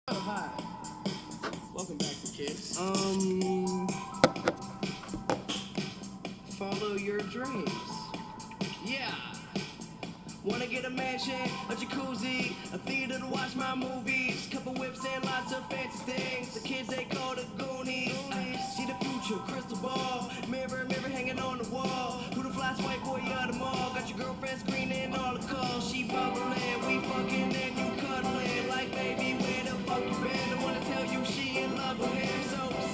Oh, hi. Welcome back to Kids. Follow your dreams. Yeah. Wanna get a mansion, a jacuzzi, a theater to watch my movies, couple whips and lots of fancy things. The kids they call the Goonies. See the future, crystal ball, mirror, mirror hanging on the wall. Who the flyest white boy of them all? Got your girlfriend screening all the calls. She bubbling, we fucking and you cuddling. Like baby, where the fuck you been? I wanna tell you she in love with him.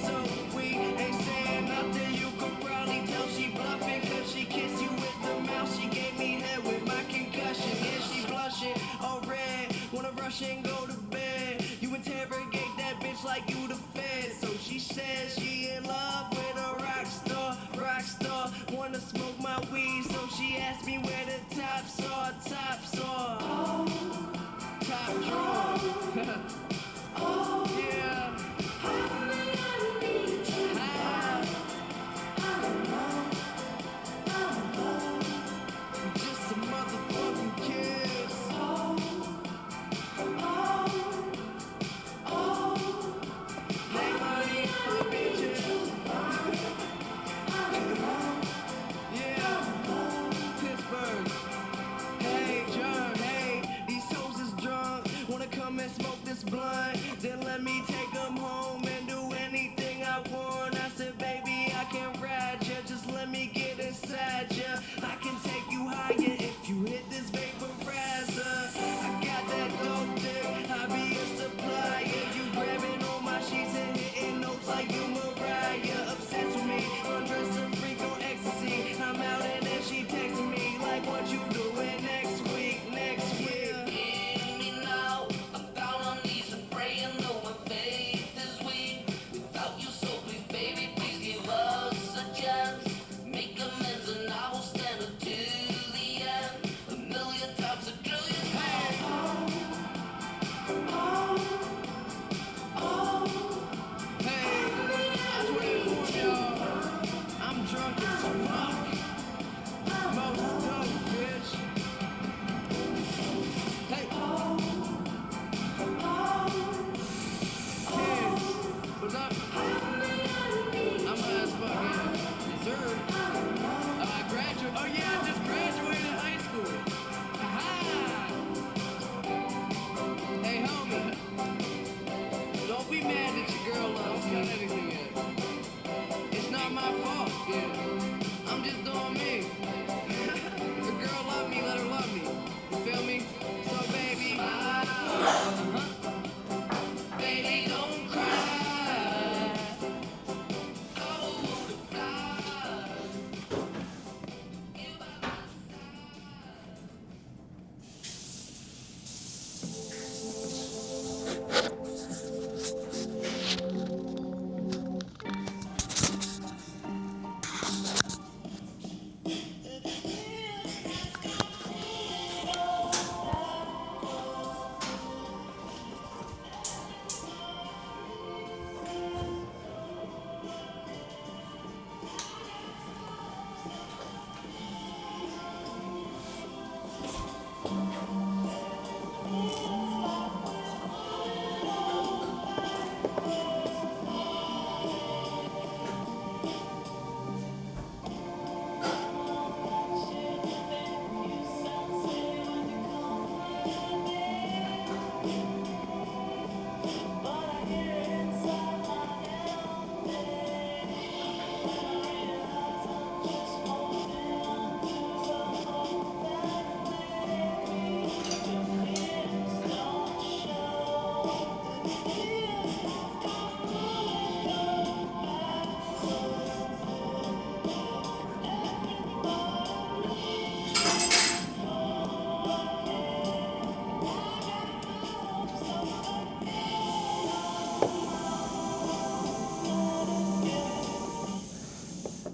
So we ain't saying nothing. You could probably tell she bluffing, cause she kissed you with the mouth. She gave me head with my concussion. Yeah, she blushing, all red. Wanna rush and go to bed. You interrogate that bitch like you the fed. So she says she in love with a rock star. Wanna smoke my weed, so she asked me where the tops are. Top drawer. Yeah. Just a motherfucking kiss. Make money for bitches. Yeah. Pittsburgh. Hey, John, hey, these hoes is drunk. Wanna come and smoke this blunt? Then let me take them home and do anything I want. I said, baby, I can ride ya. Just let me get inside ya. I can take you higher if you hit this vaporizer. I got that dope dick, I be a supplier. You grabbing on my sheets and hitting notes like you Mariah. Obsessed with me, undress a freak on ecstasy. I'm out and then she texting me like, what you doing next week? Hear me now, I'm down on knees and praying, though my faith is weak. Without you, so please, baby, please give us a chance. Make amends and I will stand up to the end. A million times, a trillion times. Hey, I swear to y'all, I'm drunk as fuck. Most dope, bitch. Hey. Kids, what's up? I'm high as fuck, yeah. Yes, sir. Oh yeah, I just graduated high school. Aha! Hey, homie. Don't be mad that your girl loves got anything yet. It's not my fault, yeah. I'm just doing me. If a girl love me, let her love me. You feel me? So baby, Baby, don't cry. I want to fly. You by my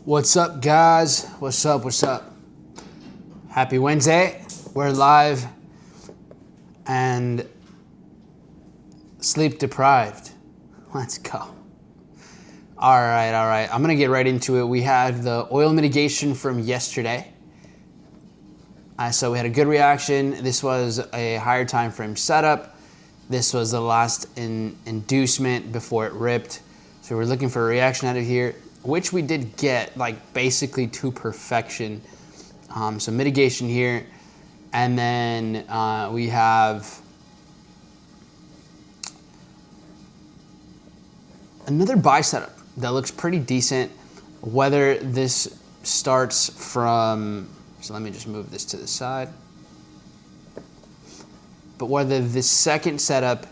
What's up, guys? What's up? Happy Wednesday. We're live and sleep deprived. Let's go. All right. I'm going to get right into it. We had the oil mitigation from yesterday. So we had a good reaction. This was a higher time frame setup. This was the last inducement before it ripped. So we're looking for a reaction out of here, which we did get like basically to perfection. So mitigation here. And then we have another buy setup that looks pretty decent. Whether this starts from, so let me just move this to the side. But whether this second setup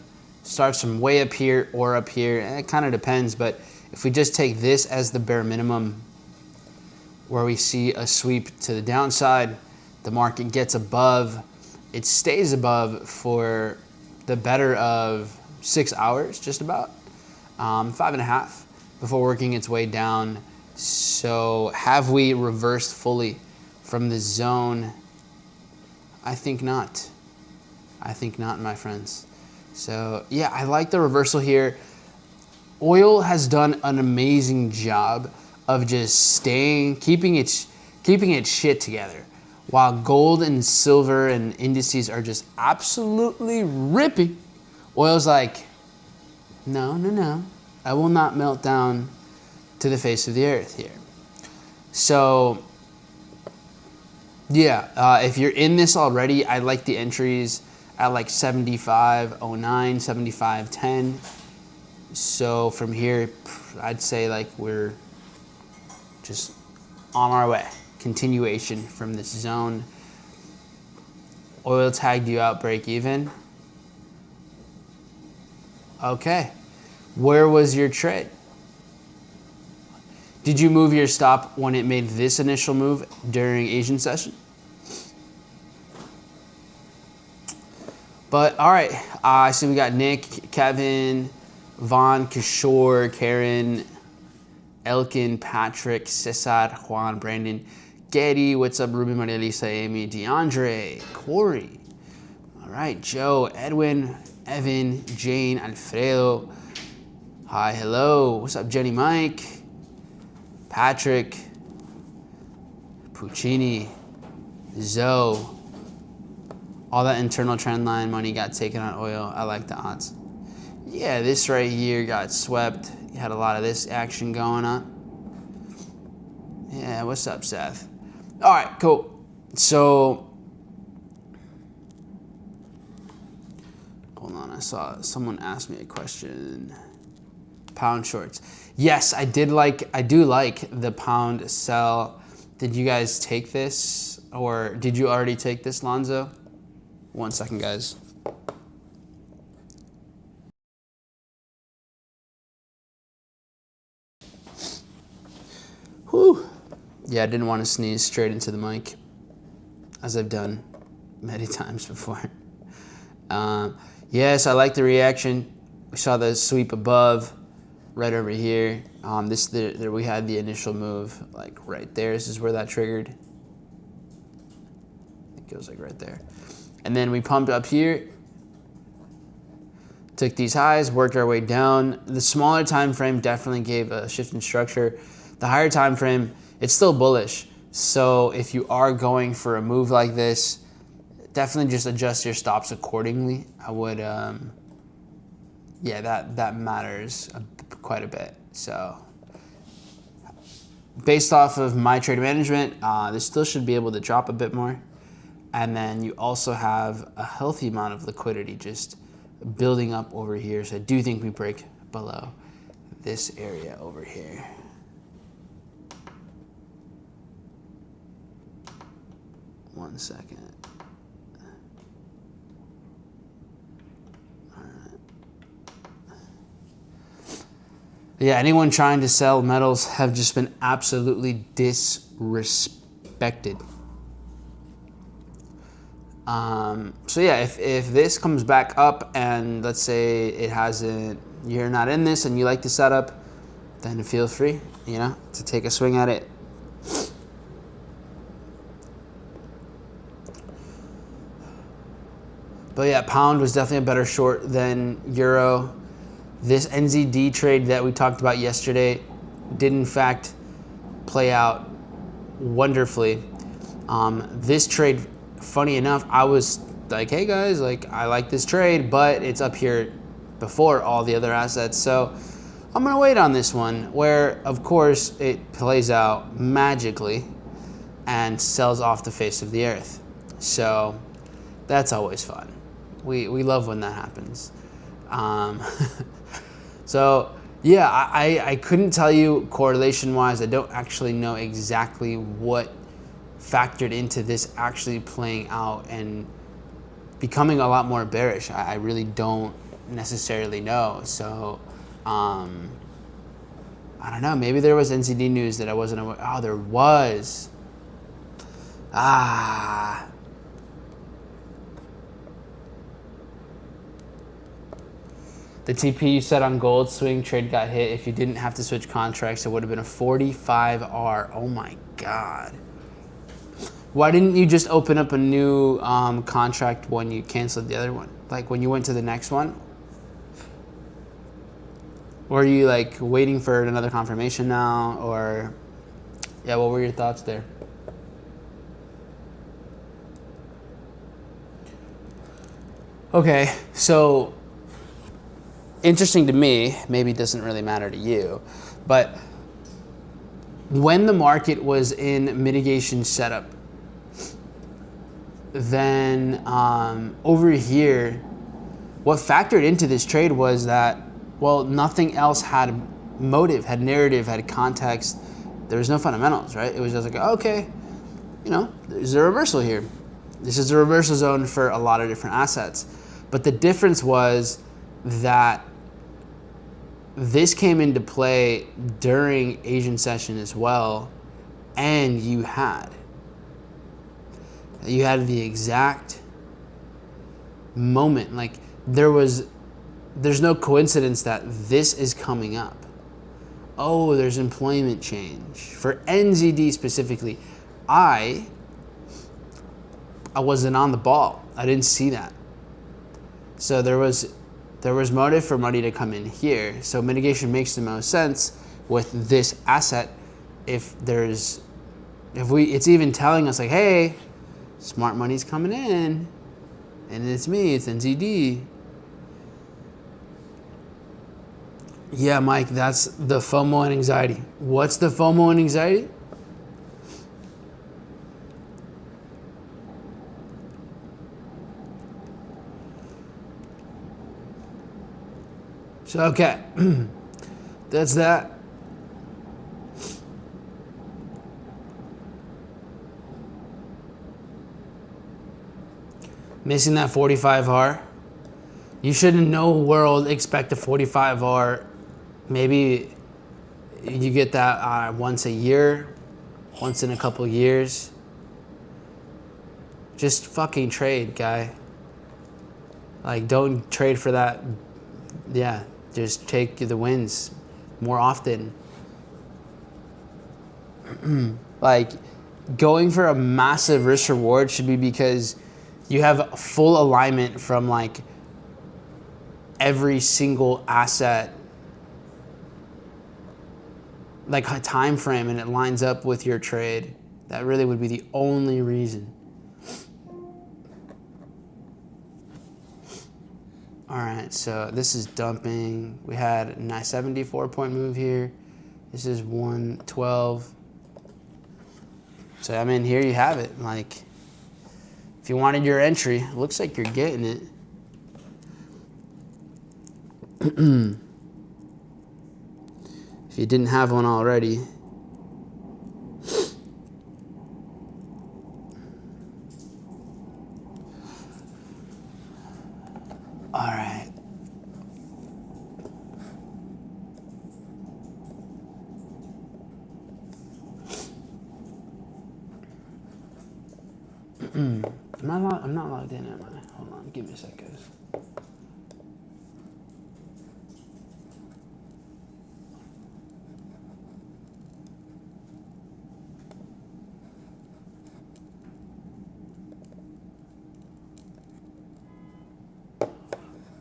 starts from way up here or up here, it kind of depends. But if we just take this as the bare minimum, where we see a sweep to the downside, the market gets above, it stays above for the better of 6 hours, just about, 5.5, before working its way down. So have we reversed fully from the zone? I think not. I think not, my friends. So yeah, I like the reversal here. Oil has done an amazing job of just keeping its shit together, while gold and silver and indices are just absolutely ripping. Oil's like, no, I will not melt down to the face of the earth here. So yeah, if you're in this already, I like the entries at like 75.09, 75.10. So from here, I'd say like we're just on our way. Continuation from this zone. Oil tagged you out, break even. Okay, where was your trade? Did you move your stop when it made this initial move during Asian session? But all right, I see we got Nick, Kevin, Vaughn, Kishore, Karen, Elkin, Patrick, Cesar, Juan, Brandon, Getty, what's up, Ruben, Maria Lisa, Amy, DeAndre, Corey. All right, Joe, Edwin, Evan, Jane, Alfredo. Hi, hello. What's up, Jenny, Mike, Patrick, Puccini, Zoe. All that internal trend line money got taken on oil. I like the odds. Yeah, this right here got swept. You had a lot of this action going on. Yeah, what's up, Seth? All right, cool. So, hold on. I saw someone ask me a question. Pound shorts. Yes, I do like the pound sell. Did you guys take this, or did you already take this, Lonzo? 1 second, guys. Whew. Yeah, I didn't want to sneeze straight into the mic, as I've done many times before. Yes, I like the reaction. We saw the sweep above, right over here. There we had the initial move, like right there. This is where that triggered. I think it was like right there. And then we pumped up here, took these highs, worked our way down. The smaller time frame definitely gave a shift in structure. The higher time frame, it's still bullish. So if you are going for a move like this, definitely just adjust your stops accordingly. I would, yeah, that matters quite a bit. So based off of my trade management, this still should be able to drop a bit more. And then you also have a healthy amount of liquidity just building up over here. So I do think we break below this area over here. One second. All right. Yeah, anyone trying to sell metals have just been absolutely disrespected. So yeah, if this comes back up and let's say it hasn't, you're not in this and you like the setup, then feel free, to take a swing at it. But yeah, pound was definitely a better short than euro. This NZD trade that we talked about yesterday did in fact play out wonderfully. This trade, funny enough, I was like, hey guys, like I like this trade, but it's up here before all the other assets. So I'm gonna wait on this one, where of course it plays out magically and sells off the face of the earth. So that's always fun. We love when that happens. So yeah, I couldn't tell you correlation wise. I don't actually know exactly what factored into this actually playing out and becoming a lot more bearish. I really don't necessarily know. So I don't know. Maybe there was NZD news that I wasn't aware. Oh, there was. The TP you set on gold swing trade got hit. If you didn't have to switch contracts, it would have been a 45R. Oh my God. Why didn't you just open up a new contract when you canceled the other one? Like when you went to the next one? Or are you like waiting for another confirmation now? Or yeah, what were your thoughts there? Okay, so interesting to me, maybe it doesn't really matter to you, but when the market was in mitigation setup, then over here, what factored into this trade was that, well, nothing else had motive, had narrative, had context. There was no fundamentals, right? It was just like, okay, you know, there's a reversal here. This is a reversal zone for a lot of different assets. But the difference was that this came into play during Asian session as well, and you had the exact moment. Like there's no coincidence that this is coming up. Oh, there's employment change for NZD specifically. I wasn't on the ball. I didn't see that. So there was motive for money to come in here. So mitigation makes the most sense with this asset. It's even telling us like, hey, smart money's coming in, and it's me, it's NZD. Yeah, Mike, that's the FOMO and anxiety. What's the FOMO and anxiety? So, okay, that's that. Missing that 45R. You should in no world expect a 45R. Maybe you get that once a year, once in a couple years. Just fucking trade, guy. Like, don't trade for that. Yeah, just take the wins more often. Like, going for a massive risk reward should be because you have full alignment from like every single asset, like a time frame, and it lines up with your trade. That really would be the only reason. All right, so this is dumping. We had a nice 74-point move here. This is 112. So I mean, here you have it. Like, if you wanted your entry, it looks like you're getting it. If you didn't have one already. All right. I'm not logged in, am I? Hold on, give me a second.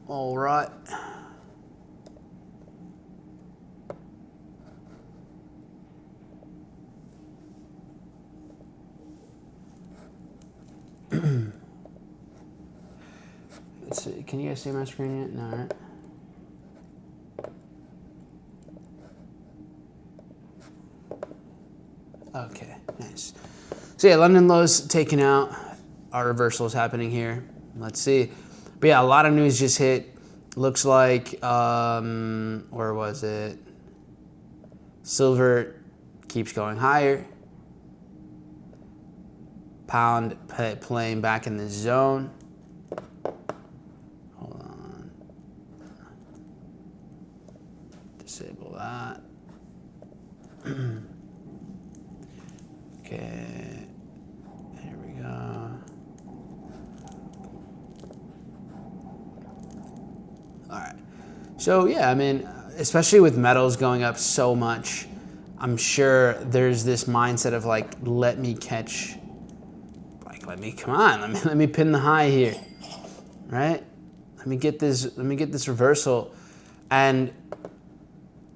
All right. Can you guys see my screen yet? No, right? Okay, nice. So yeah, London lows taken out. Our reversal is happening here. Let's see. But yeah, a lot of news just hit. Looks like, where was it? Silver keeps going higher. Pound playing back in the zone. Hold on. Disable that. Okay. Here we go. All right. So yeah, I mean, especially with metals going up so much, I'm sure there's this mindset of like, let me catch, like, come on, let me pin the high here, right? Let me get this reversal. And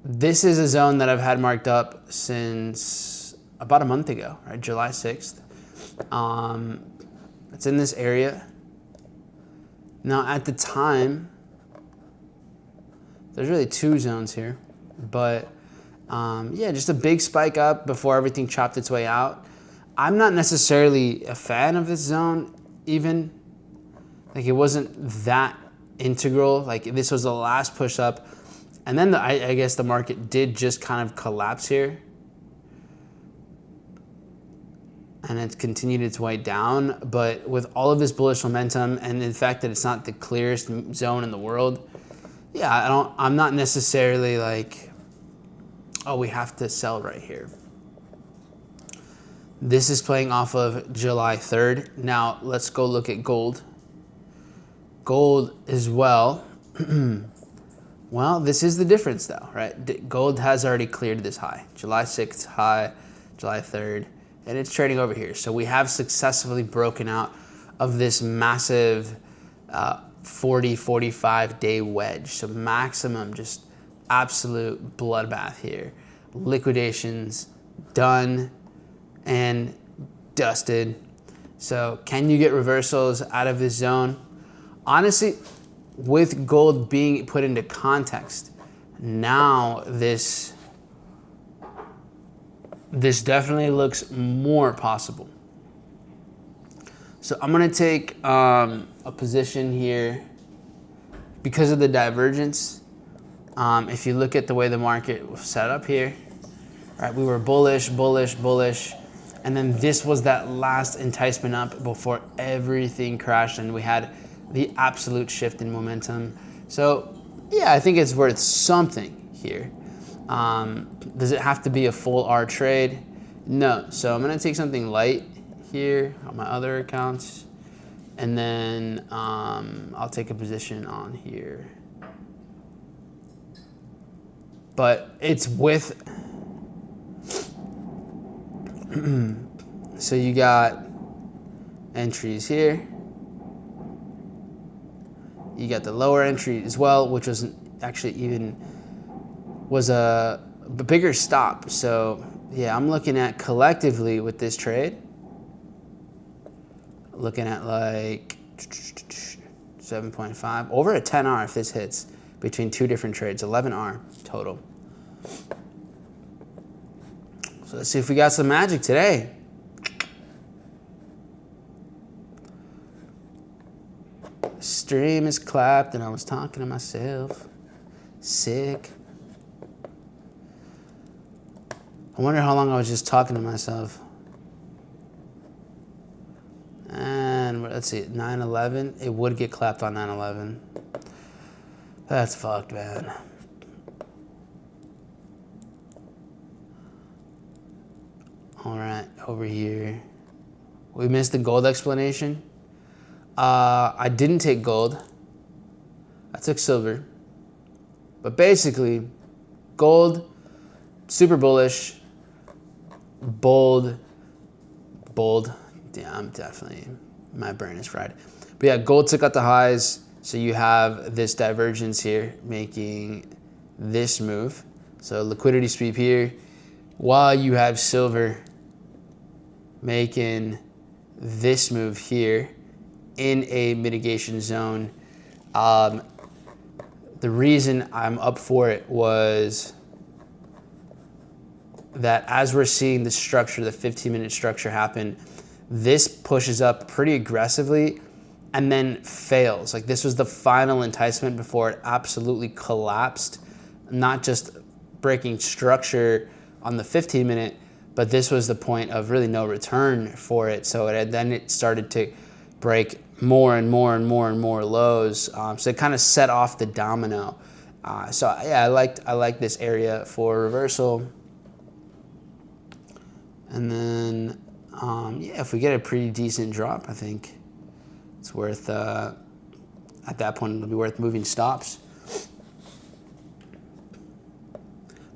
this is a zone that I've had marked up since about a month ago, right? July 6th. It's in this area. Now at the time, there's really two zones here, but yeah, just a big spike up before everything chopped its way out. I'm not necessarily a fan of this zone even. Like it wasn't that integral. Like this was the last push up. And then I guess the market did just kind of collapse here. And it's continued its way down. But with all of this bullish momentum and the fact that it's not the clearest zone in the world, yeah, I'm not necessarily like, oh, we have to sell right here. This is playing off of July 3rd. Now let's go look at gold. Gold as well. Well, this is the difference though, right? Gold has already cleared this high. July 6th high, July 3rd, and it's trading over here. So we have successfully broken out of this massive 45 day wedge. So maximum, just absolute bloodbath here. Liquidations done and dusted. So can you get reversals out of this zone? Honestly, with gold being put into context, now this definitely looks more possible. So I'm gonna take a position here because of the divergence. If you look at the way the market was set up here, right, we were bullish, bullish, bullish, and then this was that last enticement up before everything crashed and we had the absolute shift in momentum. So yeah, I think it's worth something here. Does it have to be a full R trade? No. So I'm gonna take something light here on my other accounts, and then I'll take a position on here. But it's with, so you got entries here. You got the lower entry as well, which was actually was a bigger stop. So yeah, I'm looking at collectively with this trade, looking at like 7.5, over a 10R if this hits between two different trades, 11R total. So let's see if we got some magic today. Stream is clapped and I was talking to myself. Sick. I wonder how long I was just talking to myself. And let's see, 9/11. It would get clapped on 9/11. That's fucked, man. All right, over here. We missed the gold explanation. I didn't take gold. I took silver. But basically, gold, super bullish, bold. Yeah, I'm definitely, my brain is fried. But yeah, gold took out the highs. So you have this divergence here making this move. So liquidity sweep here, while you have silver making this move here in a mitigation zone. The reason I'm up for it was that as we're seeing the structure, the 15-minute structure happen, this pushes up pretty aggressively and then fails. Like this was the final enticement before it absolutely collapsed, not just breaking structure on the 15-minute, but this was the point of really no return for it. So then it started to break more and more and more and more lows. So it kind of set off the domino. So yeah, I like this area for reversal. And then yeah, if we get a pretty decent drop, I think it's worth at that point it'll be worth moving stops.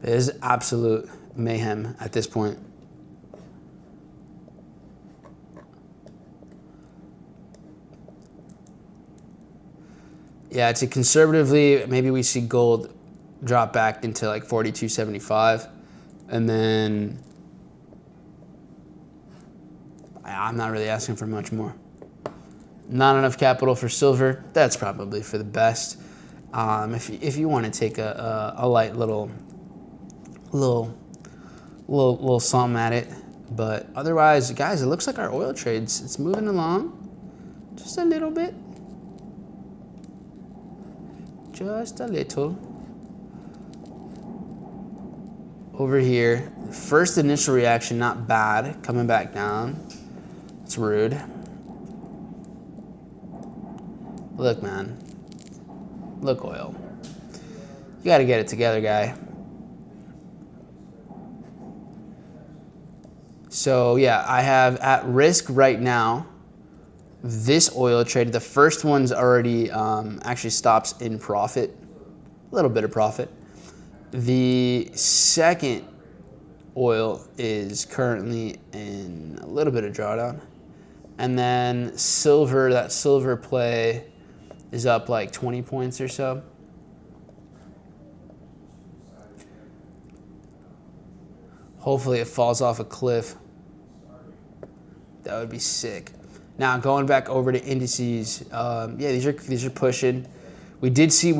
It is absolute mayhem at this point. Yeah, to conservatively, maybe we see gold drop back into like 42.75, and then I'm not really asking for much more. Not enough capital for silver. That's probably for the best. If you want to take a light little something at it, but otherwise, guys, it looks like our oil trades, it's moving along just a little bit. Just a little. Over here, first initial reaction, not bad. Coming back down. It's rude. Look, man. Look, oil. You gotta get it together, guy. So, yeah, I have at risk right now this oil trade. The first one's already actually stops in profit, a little bit of profit. The second oil is currently in a little bit of drawdown. And then silver, that silver play is up like 20 points or so. Hopefully it falls off a cliff. That would be sick. Now going back over to indices, yeah, these are pushing. We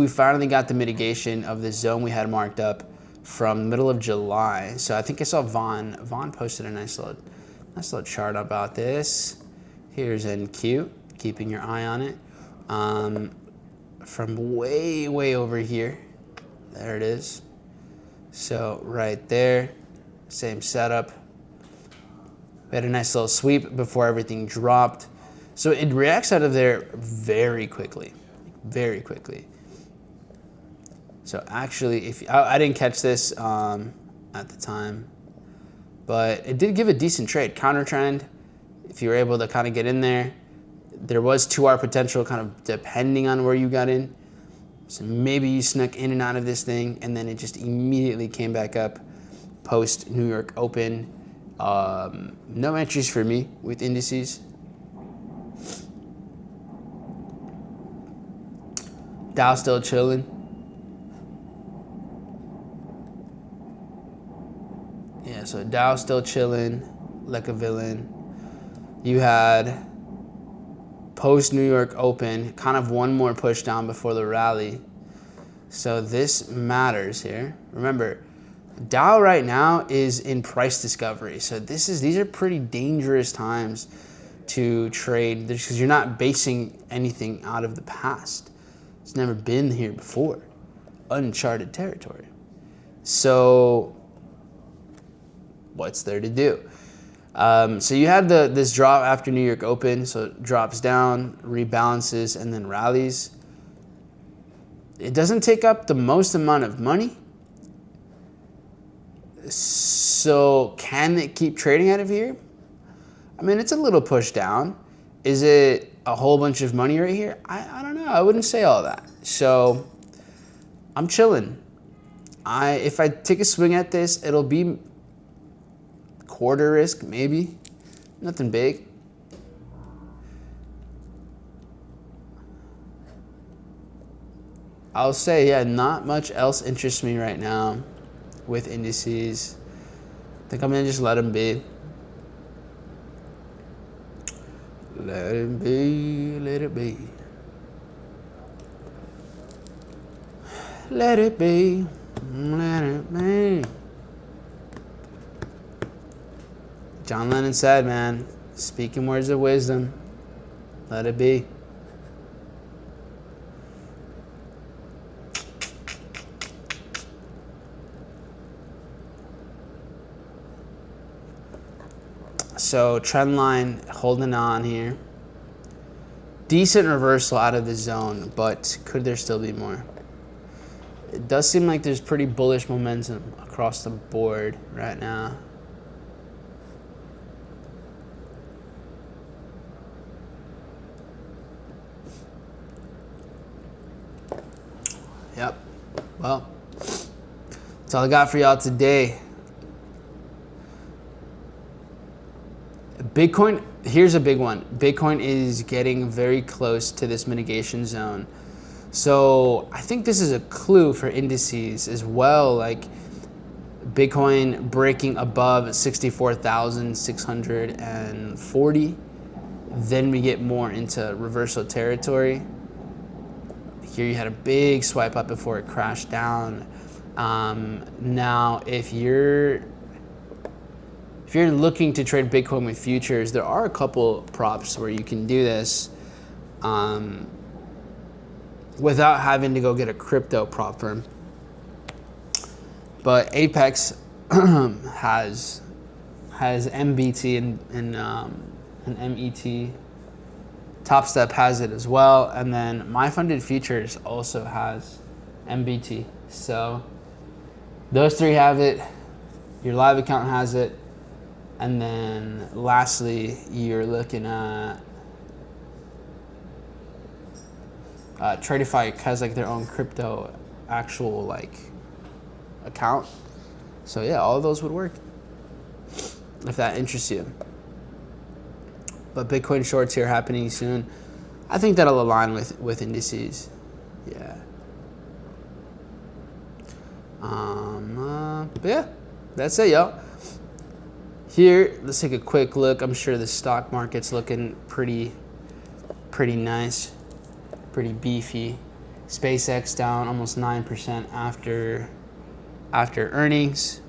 finally got the mitigation of the zone we had marked up from the middle of July. So I think I saw Vaughn posted a nice little chart about this. Here's NQ, keeping your eye on it. From way over here, there it is. So right there, same setup. We had a nice little sweep before everything dropped. So it reacts out of there very quickly, very quickly. So actually, if I didn't catch this at the time, but it did give a decent trade. Counter trend, if you were able to kind of get in there, there was 2-hour potential kind of depending on where you got in. So maybe you snuck in and out of this thing, and then it just immediately came back up post New York Open. No entries for me with indices. Dow still chilling. Yeah, so Dow still chilling like a villain. You had post New York Open, kind of one more push down before the rally. So this matters here. Remember, Dow right now is in price discovery. So these are pretty dangerous times to trade because you're not basing anything out of the past. It's never been here before. Uncharted territory. So what's there to do? So you had this drop after New York Open. So it drops down, rebalances, and then rallies. It doesn't take up the most amount of money. So can it keep trading out of here? I mean, it's a little push down. Is it a whole bunch of money right here? I don't know. I wouldn't say all that. So I'm chilling. If I take a swing at this, it'll be quarter risk, maybe. Nothing big. I'll say, yeah, not much else interests me right now with indices. I think I'm gonna just let them be. Let it be, let it be. Let it be. Let it be. John Lennon said, man, speaking words of wisdom. Let it be. So trend line holding on here. Decent reversal out of the zone, but could there still be more? It does seem like there's pretty bullish momentum across the board right now. Yep. Well, that's all I got for y'all today. Bitcoin, here's a big one. Bitcoin is getting very close to this mitigation zone. So I think this is a clue for indices as well, like Bitcoin breaking above 64,640. Then we get more into reversal territory. Here you had a big swipe up before it crashed down. Now, if you're looking to trade Bitcoin with futures, there are a couple props where you can do this without having to go get a crypto prop firm. But Apex has MBT and MET. TopStep has it as well, and then My Funded Futures also has MBT. So those three have it. Your live account has it. And then lastly, you're looking at Tradify has like their own crypto actual like account. So yeah, all of those would work if that interests you. But Bitcoin shorts here happening soon. I think that'll align with indices. Yeah. But yeah, that's it, y'all. Here, let's take a quick look. I'm sure the stock market's looking pretty nice, pretty beefy. SpaceX down almost 9% after earnings.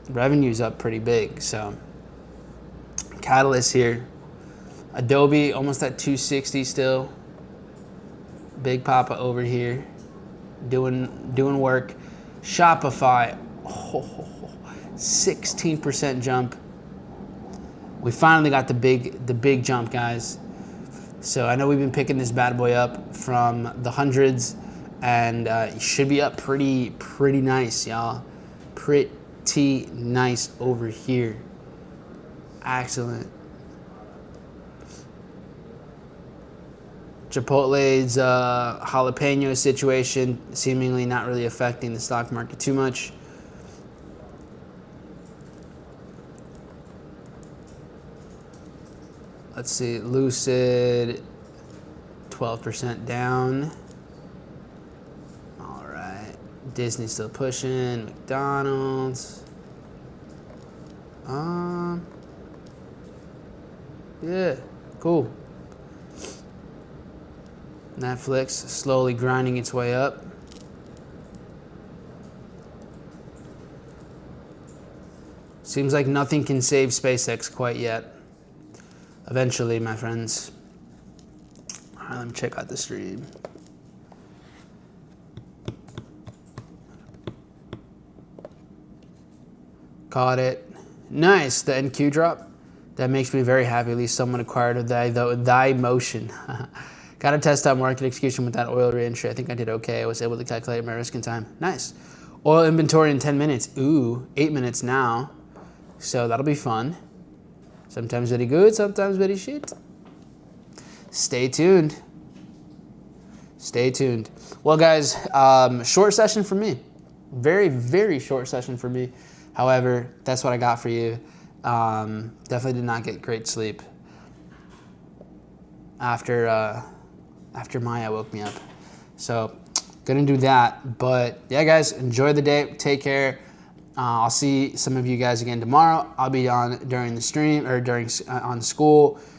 Revenue's up pretty big, so catalyst here. Adobe almost at 260 still. Big Papa over here, doing work. Shopify. 16% jump. We finally got the big jump, guys. So I know we've been picking this bad boy up from the hundreds, and it should be up pretty nice, y'all. Pretty nice over here. Excellent. Chipotle's jalapeno situation seemingly not really affecting the stock market too much. Let's see, Lucid, 12% down. All right, Disney still pushing. McDonald's. Yeah, cool. Netflix slowly grinding its way up. Seems like nothing can save SpaceX quite yet. Eventually, my friends. All right, let me check out the stream. Caught it. Nice, the NQ drop. That makes me very happy. At least someone acquired thy motion. Got to test out market execution with that oil reentry. I think I did okay. I was able to calculate my risk in time. Nice. Oil inventory in 10 minutes. Ooh, 8 minutes now. So that'll be fun. Sometimes very good, sometimes very shit. Stay tuned. Stay tuned. Well, guys, short session for me. Very short session for me. However, that's what I got for you. Definitely did not get great sleep after Maya woke me up. So, gonna do that. But yeah, guys, enjoy the day. Take care. I'll see some of you guys again tomorrow. I'll be on during the stream or on school.